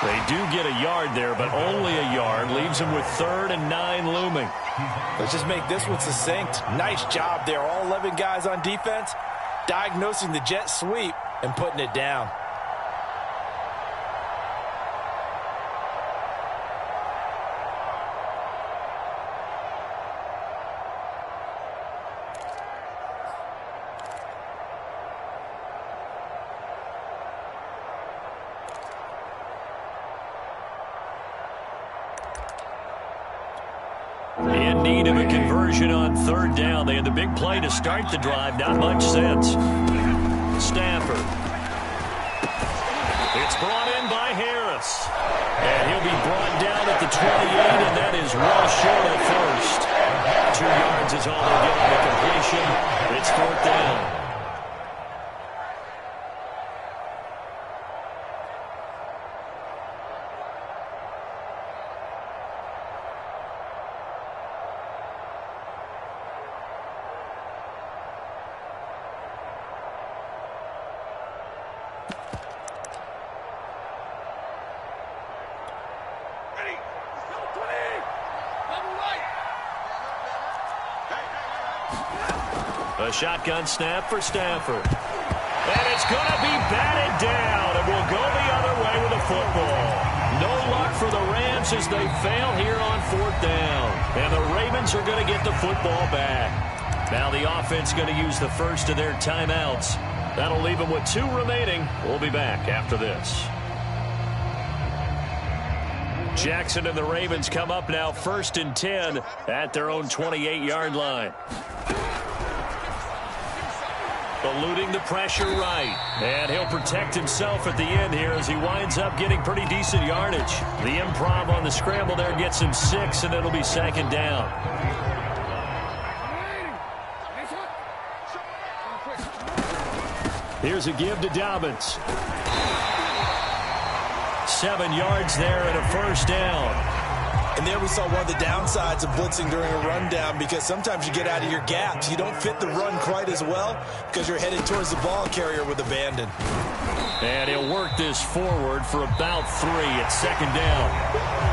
They do get a yard there, but only a yard. Leaves them with 3rd and 9 looming. Let's just make this one succinct. Nice job there. All 11 guys on defense diagnosing the jet sweep and putting it down. In need of a conversion on 3rd down. They had the big play to start the drive. Not much sense. Stafford. It's brought in by Harris. And he'll be brought down at the 28, and that is well short of first. 2 yards is all they'll get on the completion. It's 4th down. A shotgun snap for Stafford. And it's going to be batted down, and we'll go the other way with a football. No luck for the Rams as they fail here on 4th down. And the Ravens are going to get the football back. Now the offense going to use the first of their timeouts. That'll leave them with 2 remaining. We'll be back after this. Jackson and the Ravens come up now 1st and 10 at their own 28-yard line. Eluding the pressure right. And he'll protect himself at the end here as he winds up getting pretty decent yardage. The improv on the scramble there gets him 6, and it'll be 2nd down. Here's a give to Dobbins. 7 yards there and a 1st down. And there we saw one of the downsides of blitzing during a rundown, because sometimes you get out of your gaps. You don't fit the run quite as well because you're headed towards the ball carrier with abandon. And he'll work this forward for about 3 at 2nd down.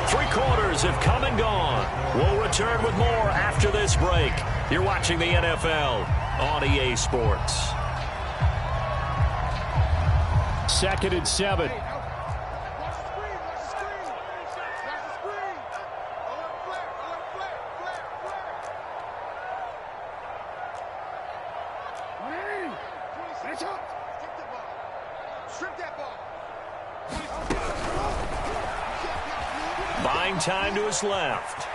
3 quarters have come and gone. We'll return with more after this break. You're watching the NFL on EA Sports. 2nd and 7. Buying time to his left.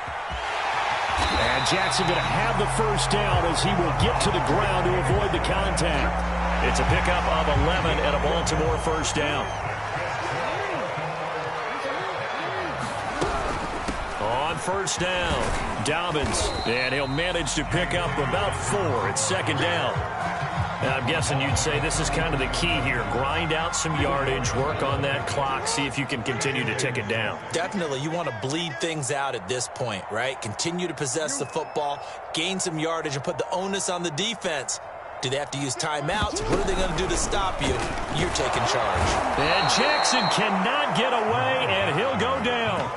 And Jackson going to have the 1st down as he will get to the ground to avoid the contact. It's a pickup of 11 and a Baltimore 1st down. On 1st down, Dobbins. And he'll manage to pick up about 4 at 2nd down. Now, I'm guessing you'd say this is kind of the key here. Grind out some yardage, work on that clock, see if you can continue to tick it down. Definitely. You want to bleed things out at this point, right? Continue to possess the football, gain some yardage, and put the onus on the defense. Do they have to use timeouts? What are they going to do to stop you? You're taking charge. And Jackson cannot get away, and he'll go down.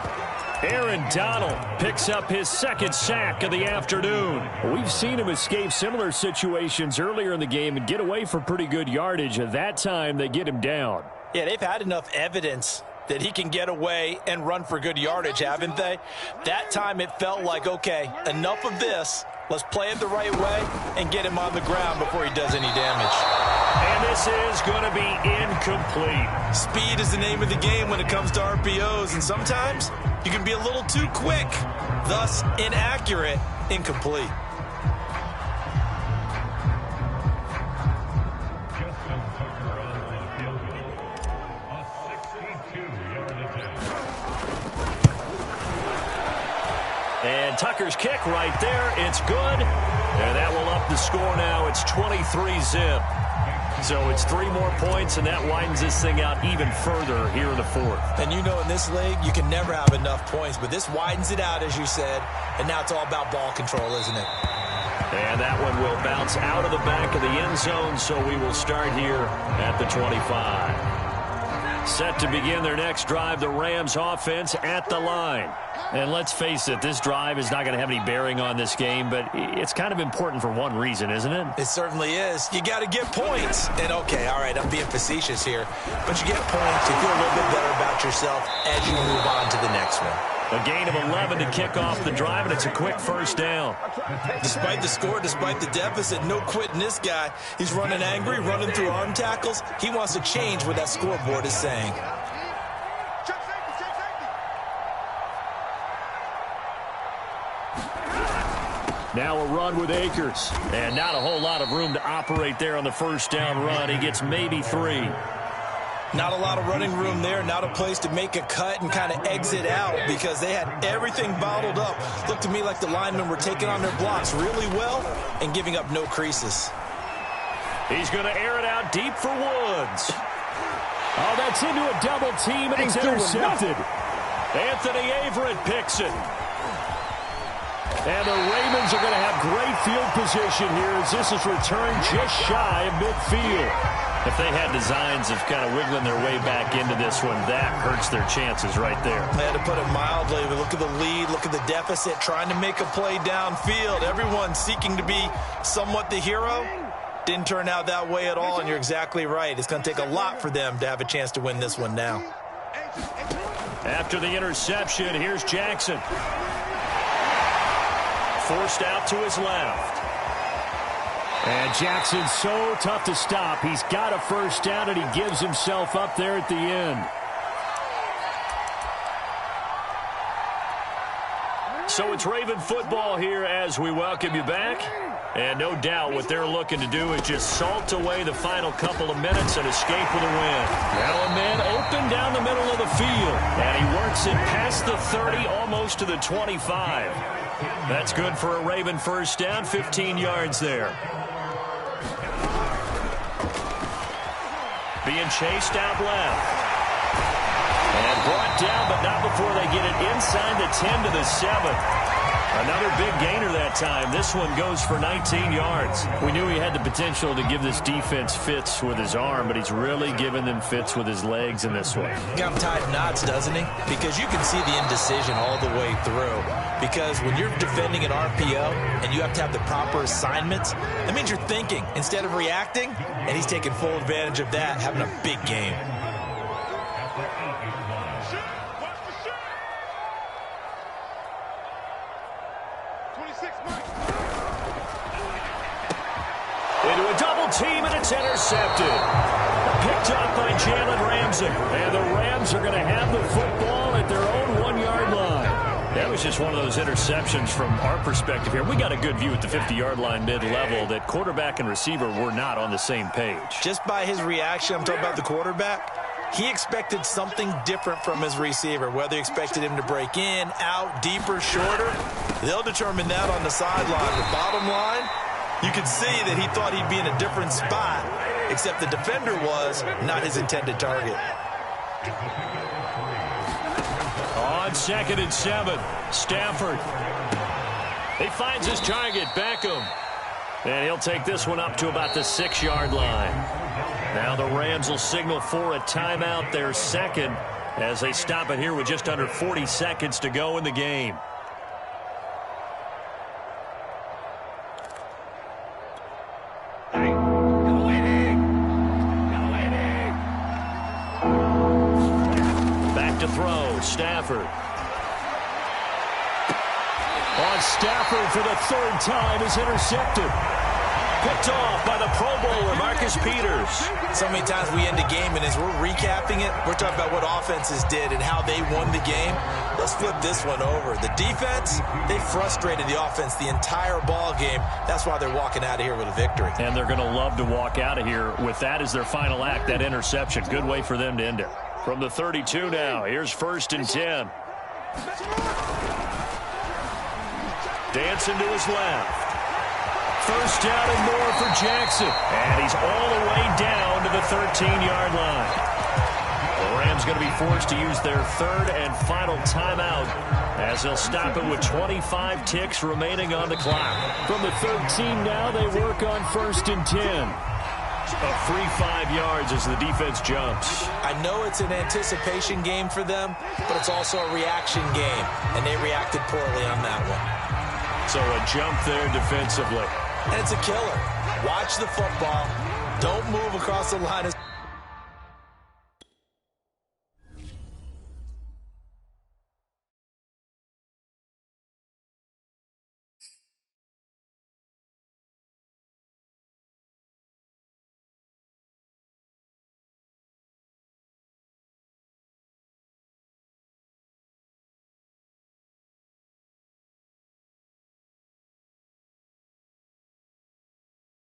Aaron Donald picks up his second sack of the afternoon. We've seen him escape similar situations earlier in the game and get away for pretty good yardage. At that time, they get him down. Yeah, they've had enough evidence that he can get away and run for good yardage, haven't they? That time it felt like, okay, enough of this. Let's play it the right way and get him on the ground before he does any damage. And this is going to be incomplete. Speed is the name of the game when it comes to RPOs, and sometimes you can be a little too quick, thus inaccurate, incomplete. Justin Tucker on the field goal. A 62-yard attempt. And Tucker's kick right there. It's good. And that will up the score now. It's 23-zip. So it's 3 more points, and that widens this thing out even further here in the fourth. And you know in this league, you can never have enough points, but this widens it out, as you said, and now it's all about ball control, isn't it? And that one will bounce out of the back of the end zone, so we will start here at the 25. Set to begin their next drive, the Rams offense at the line. And let's face it, this drive is not going to have any bearing on this game, but it's kind of important for one reason, isn't it? It certainly is. You got to get points. And, okay, all right, I'm being facetious here, but you get points, you feel a little bit better about yourself as you move on to the next one. A gain of 11 to kick off the drive, and it's a quick first down. Despite the score, despite the deficit, no quitting this guy. He's running angry, running through arm tackles. He wants to change what that scoreboard is saying. Check safety, check safety. Now a run with Akers. And not a whole lot of room to operate there on the first down run. He gets maybe 3. Not a lot of running room there, not a place to make a cut and kind of exit out because they had everything bottled up. Looked to me like the linemen were taking on their blocks really well and giving up no creases. He's going to air it out deep for Woods. Oh, that's into a double team, and it's intercepted. Anthony Averett picks it. And the Ravens are going to have great field position here as this is returned just shy of midfield. If they had designs of kind of wiggling their way back into this one, that hurts their chances right there. They had to put it mildly, but look at the lead, look at the deficit, trying to make a play downfield. Everyone seeking to be somewhat the hero. Didn't turn out that way at all, and you're exactly right. It's going to take a lot for them to have a chance to win this one now. After the interception, here's Jackson. Forced out to his left. And Jackson's so tough to stop. He's got a first down, and he gives himself up there at the end. So it's Raven football here as we welcome you back. And no doubt what they're looking to do is just salt away the final couple of minutes and escape with a win. Now a man open down the middle of the field. And he works it past the 30, almost to the 25. That's good for a Raven first down, 15 yards there. Being chased out left. And brought down, but not before they get it inside the 10 to the 7. Another big gainer that time. This one goes for 19 yards. We knew he had the potential to give this defense fits with his arm, but he's really given them fits with his legs in this one. Got him tied knots, doesn't he? Because you can see the indecision all the way through. Because when you're defending an RPO and you have to have the proper assignments, that means you're thinking instead of reacting, and he's taking full advantage of that, having a big game. Into a double team, and it's intercepted. Picked up by Jalen Ramsey. And the Rams are going to have the football at their own 1-yard line. That was just one of those interceptions from our perspective here. We got a good view at the 50-yard line mid-level that quarterback and receiver were not on the same page. Just by his reaction, I'm talking about the quarterback, he expected something different from his receiver, whether he expected him to break in, out, deeper, shorter. They'll determine that on the sideline. The bottom line, you could see that he thought he'd be in a different spot, except the defender was not his intended target. On 2nd and 7, Stafford. He finds his target, Beckham. And he'll take this one up to about the 6-yard line. Now the Rams will signal for a timeout, their second. as they stop it here with just under 40 seconds to go in the game. Back to throw, Stafford. On Stafford for the third time is intercepted. Picked off by the Pro Bowler, Marcus Peters. So many times we end a game, and as we're recapping it, we're talking about what offenses did and how they won the game. Let's flip this one over. The defense, they frustrated the offense the entire ball game. That's why they're walking out of here with a victory. And they're going to love to walk out of here with that as their final act, that interception. Good way for them to end it. From the 32 now, here's 1st and 10. Dancing to his left. First down and more for Jackson. And he's all the way down to the 13-yard line. The Rams going to be forced to use their third and final timeout as they'll stop it with 25 ticks remaining on the clock. From the 13 now, they work on 1st and 10. A free 5 yards as the defense jumps. I know it's an anticipation game for them, but it's also a reaction game, and they reacted poorly on that one. So a jump there defensively. And it's a killer. Watch the football. Don't move across the line.